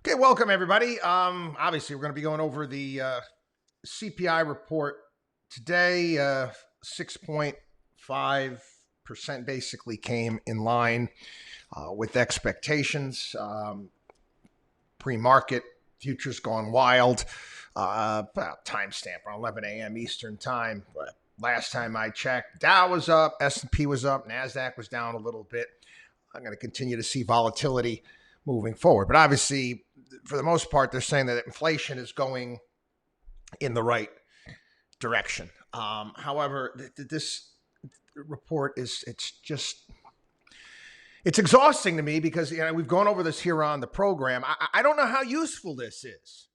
Okay, welcome everybody. Obviously, we're going to be going over the CPI report today. 6.5% basically came in line with expectations. Pre-market futures gone wild. Timestamp on 11 a.m. Eastern time. But last time I checked, Dow was up, S&P was up, Nasdaq was down a little bit. I'm going to continue to see volatility moving forward, but obviously, for the most part, they're saying that inflation is going in the right direction. However, this report it's exhausting to me because we've gone over this here on the program. I don't know how useful this is.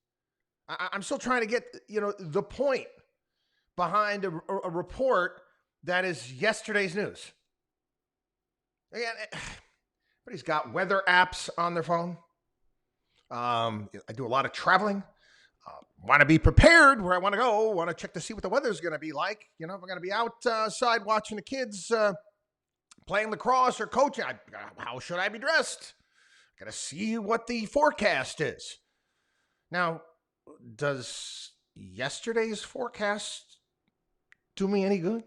I'm still trying to get the point behind a report that is yesterday's news. Again, everybody's got weather apps on their phone. I do a lot of traveling. Want to be prepared where I want to go. Want to check to see what the weather's going to be like. If I'm going to be outside watching the kids playing lacrosse or coaching, how should I be dressed? Got to see what the forecast is. Now, does yesterday's forecast do me any good?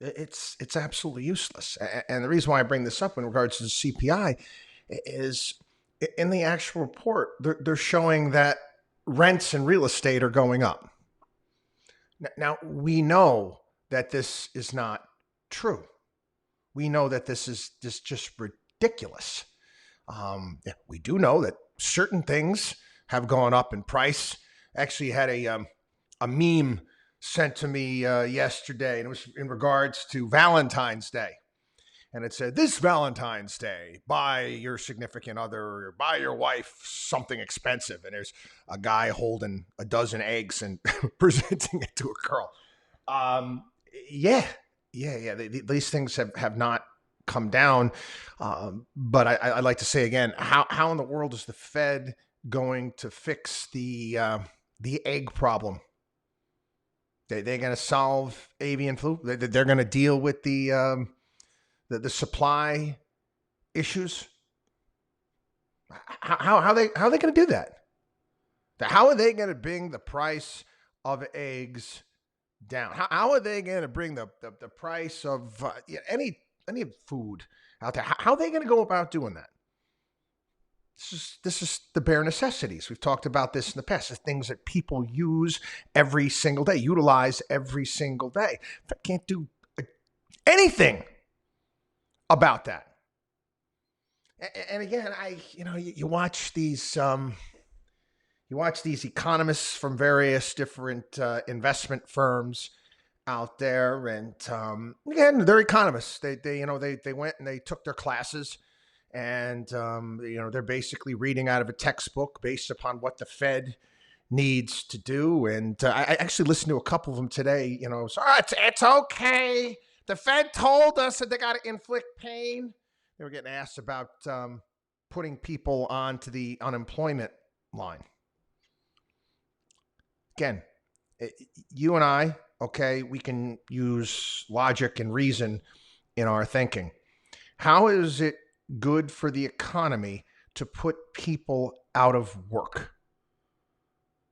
It's absolutely useless. And the reason why I bring this up in regards to the CPI is in the actual report, they're showing that rents and real estate are going up. Now, we know that this is not true. We know that this is just ridiculous. We do know that certain things have gone up in price. Actually had a meme sent to me yesterday, and it was in regards to Valentine's Day. And it said, this Valentine's Day, buy your significant other or buy your wife something expensive. And there's a guy holding a dozen eggs and presenting it to a girl. These things have not come down. But I'd like to say again, how in the world is the Fed going to fix the egg problem? They're going to solve avian flu. They're going to deal with the supply issues. How are they going to do that? How are they going to bring the price of eggs down? How are they going to bring the price of any food out there? How are they going to go about doing that? This is the bare necessities. We've talked about this in the past. The things that people use every single day, utilize every single day. I can't do anything about that. And again, you watch these economists from various different investment firms out there, and again, they're economists. They went and they took their classes. And, they're basically reading out of a textbook based upon what the Fed needs to do. And I actually listened to a couple of them today, so it's okay. The Fed told us that they got to inflict pain. They were getting asked about putting people onto the unemployment line. Again, you and I, okay, we can use logic and reason in our thinking. How is it good for the economy to put people out of work?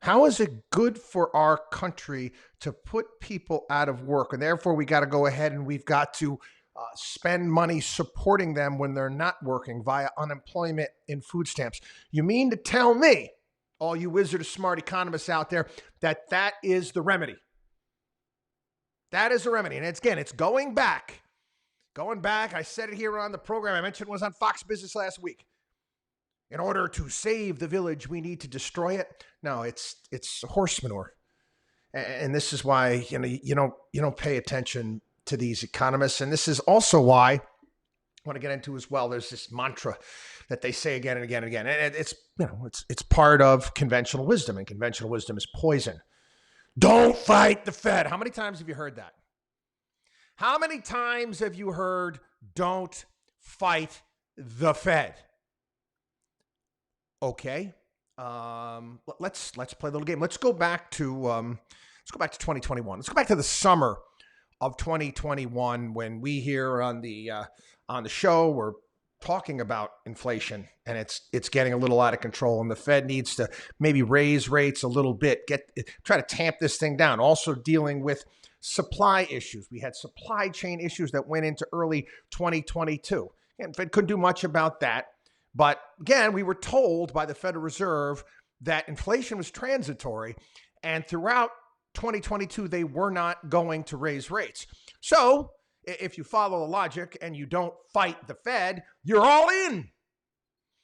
How is it good for our country to put people out of work? And therefore, we got to go ahead and we've got to spend money supporting them when they're not working via unemployment and food stamps. You mean to tell me, all you wizard of smart economists out there, that is the remedy? That is the remedy. And it's going back. I said it here on the program. I mentioned it was on Fox Business last week. In order to save the village, we need to destroy it. No, it's horse manure. And this is why you don't pay attention to these economists. And this is also why I want to get into as well. There's this mantra that they say again and again and again. And it's part of conventional wisdom, and conventional wisdom is poison. Don't fight the Fed. How many times have you heard that? How many times have you heard, don't fight the Fed? Okay. Let's play a little game. Let's go back to 2021. Let's go back to the summer of 2021 when we here on the show were talking about inflation, and it's getting a little out of control, and the Fed needs to maybe raise rates a little bit, try to tamp this thing down. Also dealing with supply issues. We had supply chain issues that went into early 2022. And Fed couldn't do much about that. But again, we were told by the Federal Reserve that inflation was transitory, and throughout 2022, they were not going to raise rates. So if you follow the logic and you don't fight the Fed, you're all in.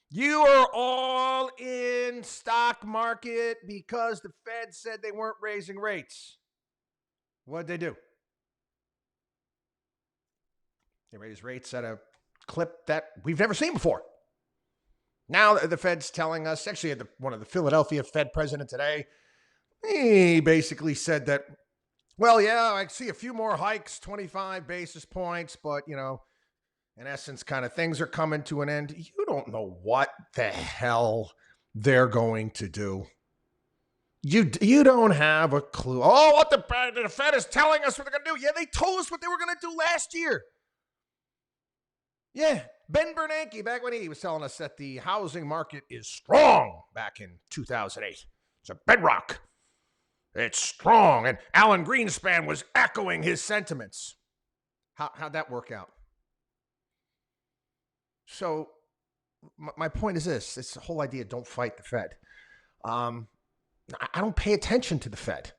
You are all in stock market because the Fed said they weren't raising rates. What'd they do? They raised rates at a clip that we've never seen before. Now the Fed's telling us, actually one of the Philadelphia Fed president today, he basically said that, well, yeah, I see a few more hikes, 25 basis points, but, in essence, kind of things are coming to an end. You don't know what the hell they're going to do. You don't have a clue. Oh, what the Fed is telling us what they're going to do. Yeah, they told us what they were going to do last year. Yeah, Ben Bernanke, back when he was telling us that the housing market is strong back in 2008. It's a bedrock. It's strong. And Alan Greenspan was echoing his sentiments. How'd that work out? So my point is this whole idea, don't fight the Fed. I don't pay attention to the Fed.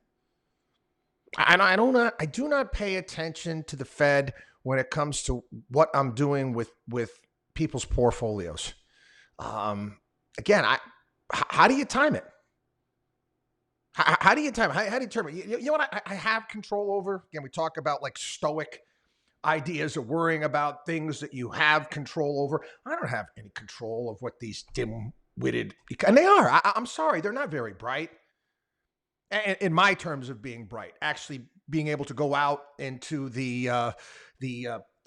I do not pay attention to the Fed when it comes to what I'm doing with people's portfolios. Again, how do you time it? How do you time it? How do you determine? You know what I have control over? Again, we talk about like stoic ideas of worrying about things that you have control over. I don't have any control of what these dim-witted, and they are. I'm sorry, they're not very bright. And in my terms of being bright, actually being able to go out into the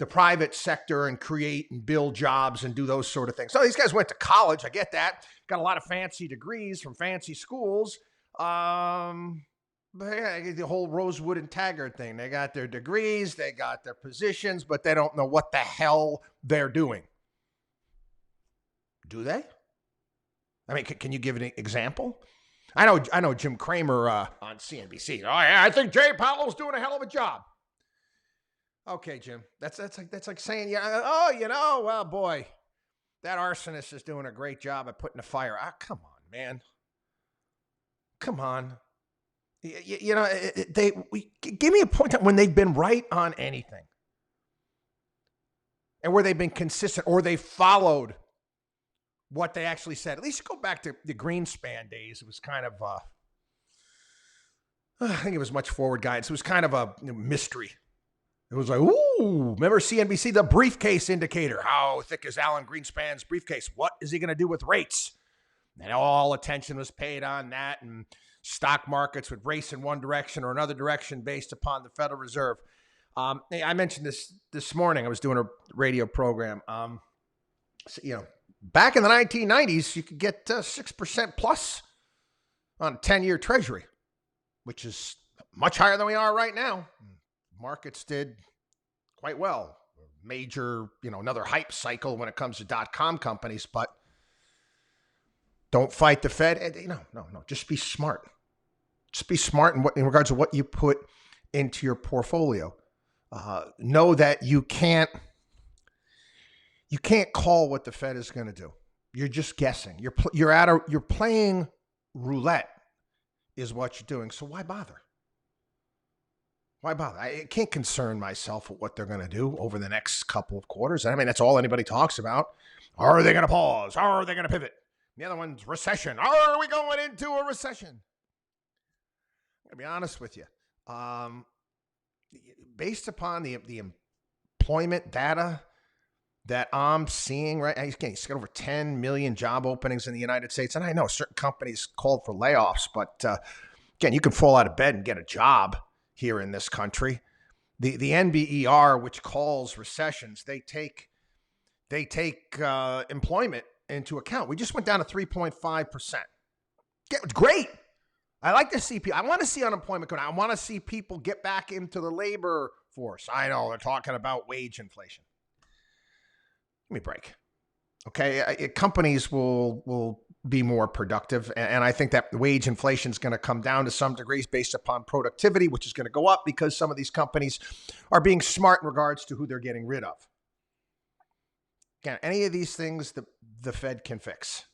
private sector and create and build jobs and do those sort of things. So these guys went to college. I get that. Got a lot of fancy degrees from fancy schools. But yeah, the whole Rosewood and Taggart thing. They got their degrees, they got their positions, but they don't know what the hell they're doing. Do they? I mean, can you give an example? I know Jim Cramer on CNBC. Oh yeah, I think Jay Powell's doing a hell of a job. Okay, Jim, that's like saying, well, boy, that arsonist is doing a great job at putting the fire out. Come on, man. Come on. Give me a point when they've been right on anything, and where they've been consistent or they followed what they actually said. At least go back to the Greenspan days. It was kind of, I think it was much forward guidance. It was kind of a mystery. It was like, ooh, remember CNBC, the briefcase indicator. How thick is Alan Greenspan's briefcase? What is he going to do with rates? And all attention was paid on that, and stock markets would race in one direction or another direction based upon the Federal Reserve. I mentioned this morning. I was doing a radio program. Back in the 1990s, you could get 6% plus on a 10-year Treasury, which is much higher than we are right now. Markets did quite well. Major, another hype cycle when it comes to .com companies, but don't fight the Fed. No. Just be smart. Just be smart in regards to what you put into your portfolio. Know that you can't call what the Fed is going to do. You're just guessing. You're playing roulette, is what you're doing. So why bother? Why bother? I can't concern myself with what they're going to do over the next couple of quarters. I mean, that's all anybody talks about. Are they going to pause? Are they going to pivot? The other one's recession. Are we going into a recession? I'm going to be honest with you. Based upon the employment data that I'm seeing right now, he's got over 10 million job openings in the United States. And I know certain companies called for layoffs, but again, you can fall out of bed and get a job here in this country. The NBER, which calls recessions, they take employment into account. We just went down to 3.5%. Great. I like the CPI. I want to see unemployment go down. I want to see people get back into the labor force. I know they're talking about wage inflation. Give me a break. Okay, companies will be more productive, and I think that wage inflation is going to come down to some degrees based upon productivity, which is going to go up because some of these companies are being smart in regards to who they're getting rid of. Again, any of these things the Fed can fix?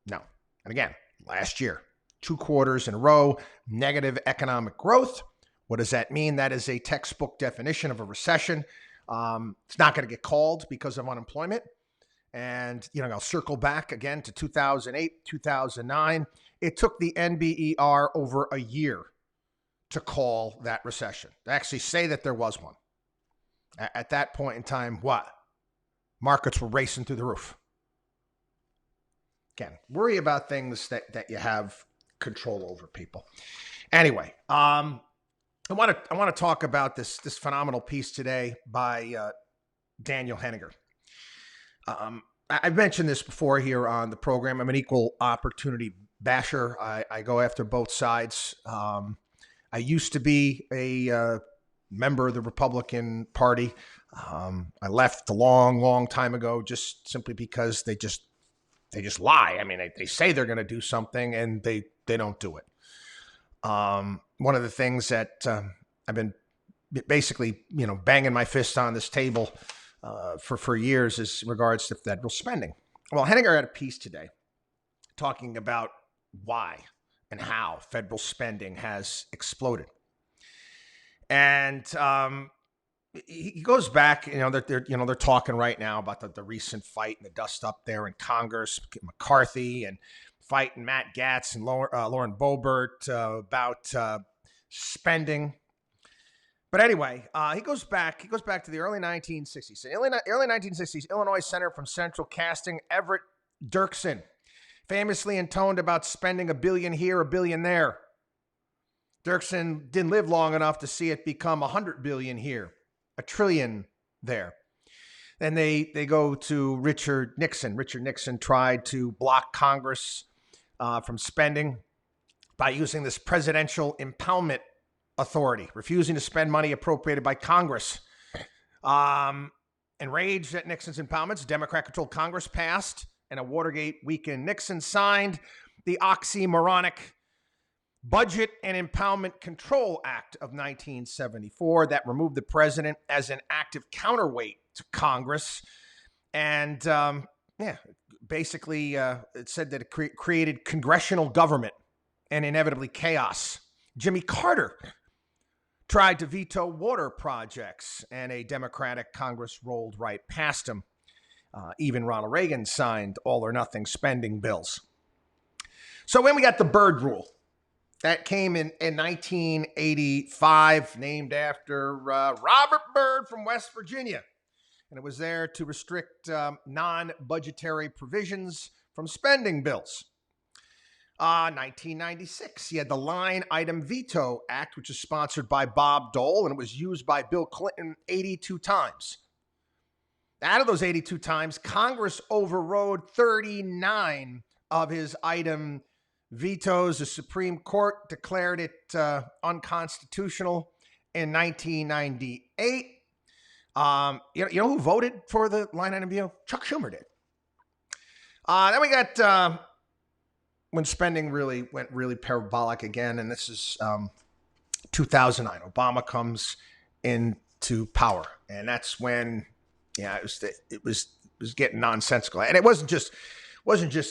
No. And again, last year, 2 quarters in a row, negative economic growth. What does that mean? That is a textbook definition of a recession. It's not going to get called because of unemployment. And, I'll circle back again to 2008, 2009. It took the NBER over a year to call that recession, to actually say that there was one. At that point in time, what? Markets were racing through the roof. Again, worry about things that you have control over, people. Anyway, I want to talk about this phenomenal piece today by Daniel Henninger. I've mentioned this before here on the program. I'm an equal opportunity basher. I go after both sides. I used to be a member of the Republican Party. I left a long time ago just simply because they just lie. I mean, they say they're going to do something and they don't do it. One of the things that I've been basically, banging my fist on this table for years is in regards to federal spending. Well, Henninger had a piece today talking about why and how federal spending has exploded. And he goes back, they're talking right now about the recent fight and the dust up there in Congress, McCarthy and fighting Matt Gaetz and Lauren Boebert about spending. But anyway, he goes back to the early 1960s. Early 1960s, Illinois Senator from Central Casting, Everett Dirksen, famously intoned about spending $1 billion here, $1 billion there. Dirksen didn't live long enough to see it become $100 billion here, $1 trillion there. Then they go to Richard Nixon. Richard Nixon tried to block Congress from spending by using this presidential impoundment authority, refusing to spend money appropriated by Congress. Enraged at Nixon's impoundments, Democrat-controlled Congress passed, and a Watergate weekend Nixon signed the oxymoronic Budget and Impoundment Control Act of 1974 that removed the president as an active counterweight to Congress. And basically it said that it created congressional government and inevitably chaos. Jimmy Carter tried to veto water projects, and a Democratic Congress rolled right past him. Even Ronald Reagan signed all or nothing spending bills. So when we got the Byrd Rule, that came in 1985, named after Robert Byrd from West Virginia. And it was there to restrict non-budgetary provisions from spending bills. 1996, you had the Line Item Veto Act, which was sponsored by Bob Dole, and it was used by Bill Clinton 82 times. Out of those 82 times, Congress overrode 39 of his item vetoes. The Supreme Court declared it unconstitutional in 1998. You know who voted for the line item veto? Chuck Schumer did. Then we got when spending went really parabolic again, and this is 2009. Obama comes into power, and that's when it was getting nonsensical, and it wasn't just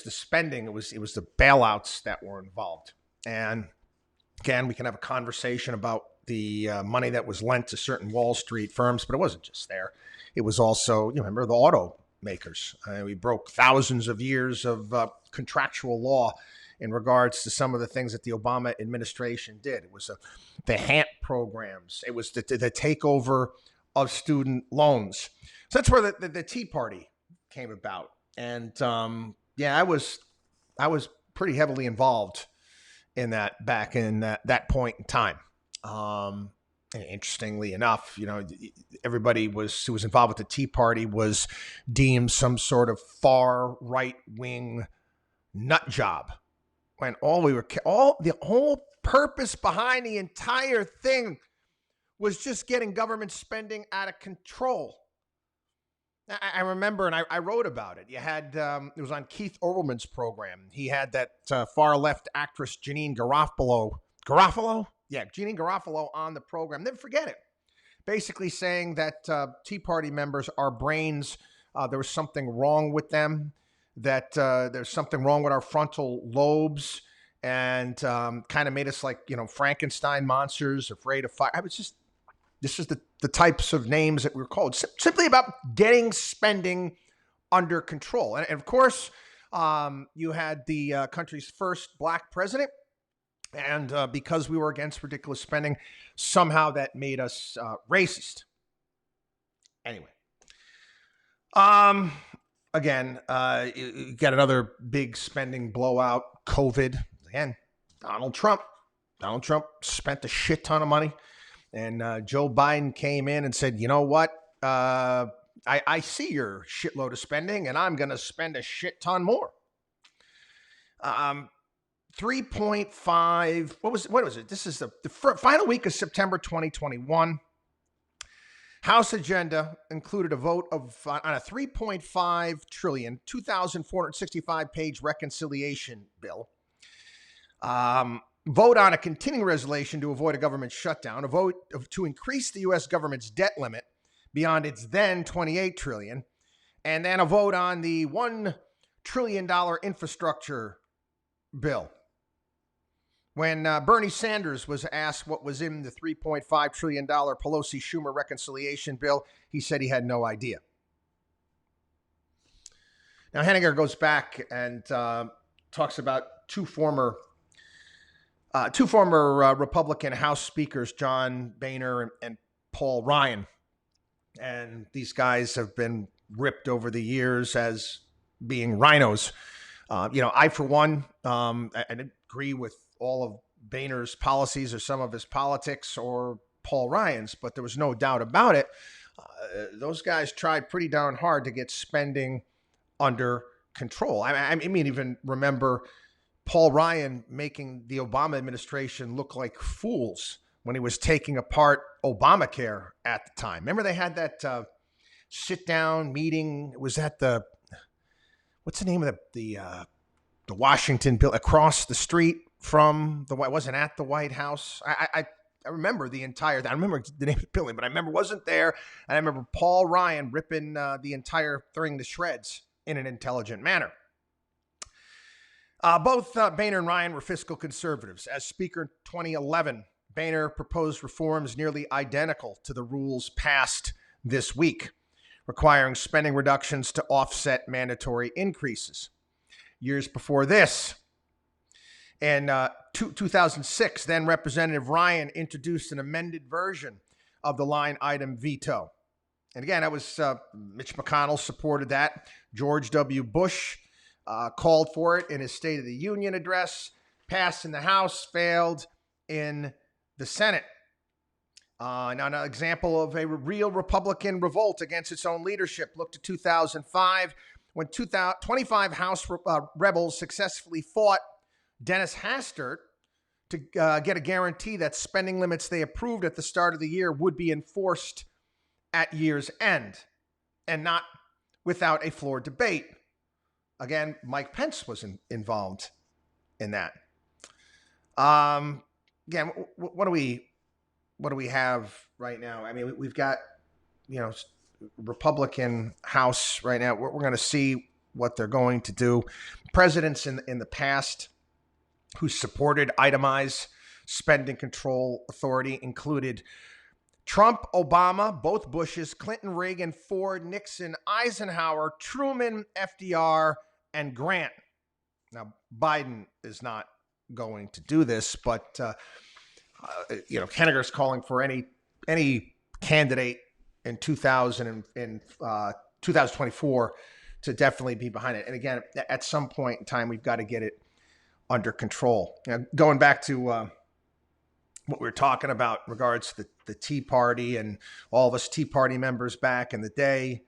the spending; it was the bailouts that were involved. And again, we can have a conversation about the money that was lent to certain Wall Street firms, but it wasn't just there. It was also, remember the automakers. We broke thousands of years of contractual law in regards to some of the things that the Obama administration did. It was the HANT programs. It was the takeover of student loans. So that's where the Tea Party came about. And I was pretty heavily involved in that back in that point in time. And interestingly enough, everybody who was involved with the Tea Party was deemed some sort of far right wing nut job, when the whole purpose behind the entire thing was just getting government spending out of control. I remember, and I wrote about it. You had, it was on Keith Olbermann's program. He had that far left actress, Janine Garofalo? Yeah, Janine Garofalo on the program. Never forget it. Basically saying that Tea Party members are brains. There was something wrong with them, that there's something wrong with our frontal lobes, and kind of made us like, Frankenstein monsters, afraid of fire. This is the types of names that we were called, simply about getting spending under control. And of course, you had the country's first black president. And because we were against ridiculous spending, somehow that made us racist. Anyway, again, you got another big spending blowout, COVID. Again, Donald Trump spent a shit ton of money. And Joe Biden came in and said, you know what? I see your shitload of spending, and I'm going to spend a shit ton more. 3.5. What was it? This is the final week of September 2021. House agenda included a vote on a 3.5 trillion, 2,465 page reconciliation bill. Vote on a continuing resolution to avoid a government shutdown, a vote to increase the U.S. government's debt limit beyond its then $28 trillion, and then a vote on the $1 trillion infrastructure bill. When Bernie Sanders was asked what was in the $3.5 trillion Pelosi-Schumer reconciliation bill, he said he had no idea. Now, Henninger goes back and talks about two former Republican House speakers, John Boehner and Paul Ryan. And these guys have been ripped over the years as being rhinos. I, for one, I didn't agree with all of Boehner's policies or some of his politics or Paul Ryan's, but there was no doubt about it. Those guys tried pretty darn hard to get spending under control. I mean, even remember Paul Ryan making the Obama administration look like fools when he was taking apart Obamacare at the time. Remember they had that sit-down meeting? It was at what's the name of the Washington building across the street from it wasn't at the White House. I remember I remember the name of the building, but I remember it wasn't there. And I remember Paul Ryan ripping the entire thing to shreds in an intelligent manner. Both Boehner and Ryan were fiscal conservatives. As Speaker in 2011, Boehner proposed reforms nearly identical to the rules passed this week, requiring spending reductions to offset mandatory increases. Years before this, in 2006, then Representative Ryan introduced an amended version of the line item veto. And again, that was Mitch McConnell supported that. George W. Bush called for it in his State of the Union address, passed in the House, failed in the Senate. Now, an example of a real Republican revolt against its own leadership. Look to 2005, when 25 House rebels successfully fought Dennis Hastert to get a guarantee that spending limits they approved at the start of the year would be enforced at year's end, and not without a floor debate. Again, Mike Pence was involved in that. Again, what do we have right now? I mean, we've got, Republican House right now. We're going to see what they're going to do. Presidents in the past who supported itemized spending control authority included Trump, Obama, both Bushes, Clinton, Reagan, Ford, Nixon, Eisenhower, Truman, FDR, and Grant. Now, Biden is not going to do this, but Henninger's calling for any candidate in 2024 to definitely be behind it. And again, at some point in time, we've got to get it under control. Going back to what we were talking about in regards to the Tea Party and all of us Tea Party members back in the day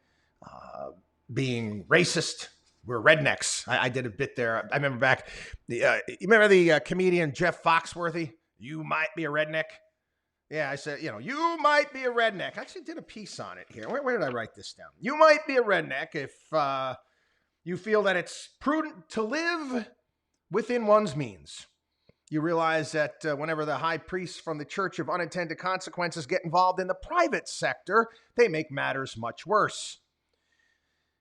being racist. We're rednecks. I did a bit there. I remember back. You remember the comedian Jeff Foxworthy? You might be a redneck. Yeah, I said, you might be a redneck. I actually did a piece on it here. Where did I write this down? You might be a redneck if you feel that it's prudent to live within one's means. You realize that whenever the high priests from the Church of Unintended Consequences get involved in the private sector, they make matters much worse.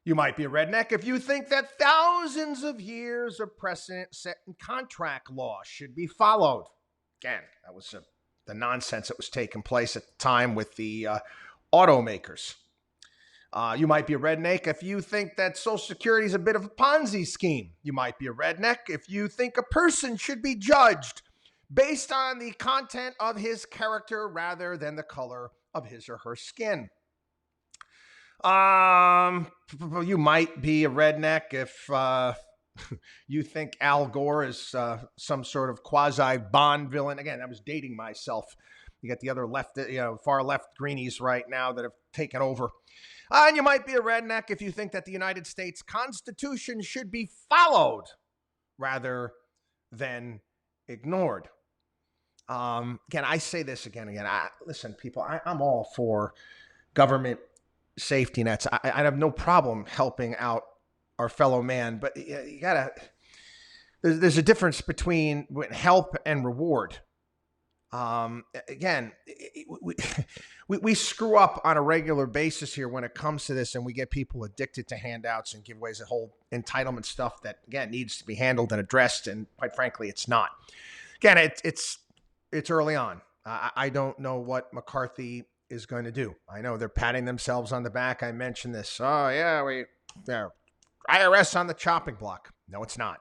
You might be a redneck if you think that thousands of years of precedent set in contract law should be followed. Again, that was the nonsense that was taking place at the time with the automakers. You might be a redneck if you think that Social Security is a bit of a Ponzi scheme. You might be a redneck if you think a person should be judged based on the content of his character rather than the color of his or her skin. You might be a redneck if you think Al Gore is some sort of quasi Bond villain. Again, I was dating myself. You got the other left, far left greenies right now that have taken over. And you might be a redneck if you think that the United States Constitution should be followed rather than ignored. Again, I say this again. Listen, people, I'm all for government safety nets. I have no problem helping out our fellow man, but you gotta. There's a difference between help and reward. Again, we screw up on a regular basis here when it comes to this, and we get people addicted to handouts and giveaways, the whole entitlement stuff that, again, needs to be handled and addressed, and quite frankly, it's not. Again, it's early on. I don't know what McCarthy is going to do. I know they're patting themselves on the back. I mentioned this. Oh, yeah, IRS on the chopping block. No, it's not.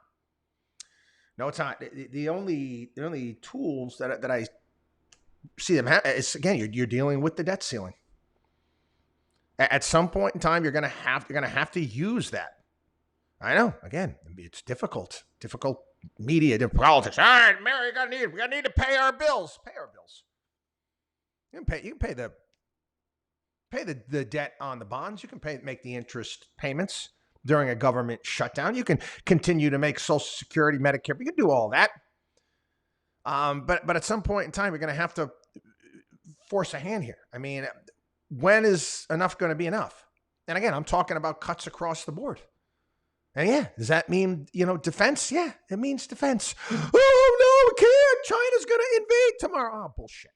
No, it's not. The only tools that I see them have is, again, you're dealing with the debt ceiling. At some point in time, you're gonna have to use that. I know. Again, it's difficult media, politics. All right, Mary, we're gonna need to pay our bills. Pay our bills. You can pay the debt on the bonds. You can make the interest payments during a government shutdown. You can continue to make Social Security, Medicare. You can do all that. But at some point in time, you're going to have to force a hand here. I mean, when is enough going to be enough? And again, I'm talking about cuts across the board. And yeah, does that mean, defense? Yeah, it means defense. Oh, no, we can't. China's going to invade tomorrow. Oh, bullshit.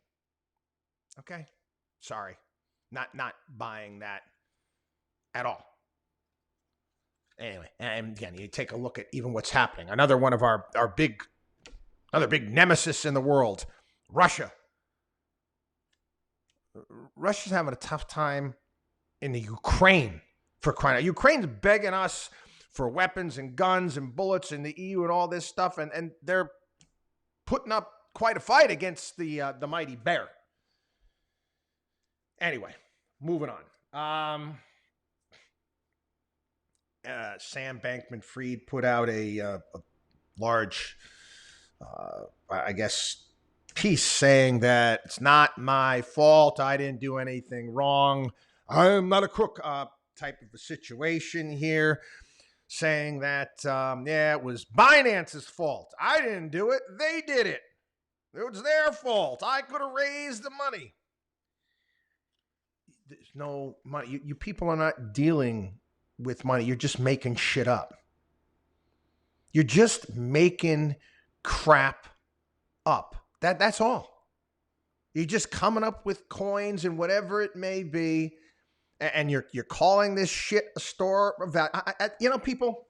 Okay. Sorry. Not buying that at all. Anyway, and again, you take a look at even what's happening. Another one of our big nemesis in the world, Russia. Russia's having a tough time in the Ukraine, for crying out. Ukraine's begging us for weapons and guns and bullets and the EU and all this stuff, and they're putting up quite a fight against the mighty bear. Anyway, moving on. Sam Bankman-Fried put out a large, piece saying that it's not my fault. I didn't do anything wrong. I'm not a crook type of a situation here, saying that, it was Binance's fault. I didn't do it. They did it. It was their fault. I could have raised the money. There's no money. You people are not dealing with money. You're just making shit up. You're just making crap up. That's all. You're just coming up with coins and whatever it may be, and you're calling this shit a store of value. People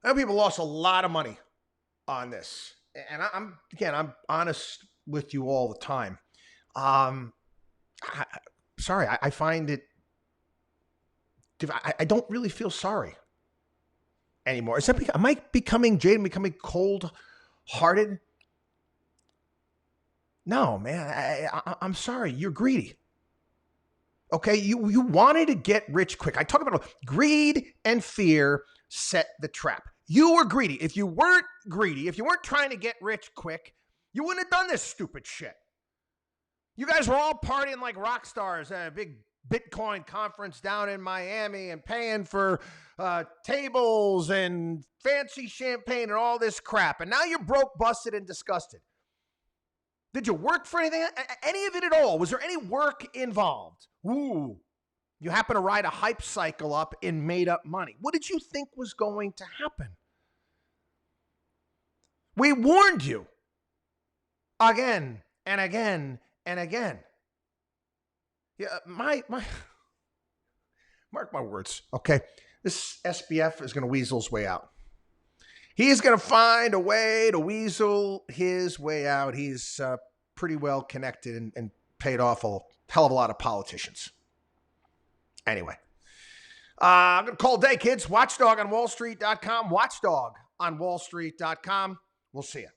lost a lot of money on this, and I'm honest with you all the time. Sorry, I find it. I don't really feel sorry anymore. Am I becoming jaded, becoming cold-hearted? No, man. I'm sorry. You're greedy. Okay, you wanted to get rich quick. I talk about greed and fear set the trap. You were greedy. If you weren't greedy, if you weren't trying to get rich quick, you wouldn't have done this stupid shit. You guys were all partying like rock stars at a big Bitcoin conference down in Miami and paying for tables and fancy champagne and all this crap. And now you're broke, busted, and disgusted. Did you work for anything? Any of it at all? Was there any work involved? Ooh, you happen to ride a hype cycle up in made up money. What did you think was going to happen? We warned you again and again and again. Yeah, mark my words, okay? This SBF is going to weasel his way out. He's going to find a way to weasel his way out. He's pretty well connected and paid off a hell of a lot of politicians. Anyway, I'm going to call it a day, kids. WatchDog on WallStreet.com. WatchDog on WallStreet.com. We'll see you.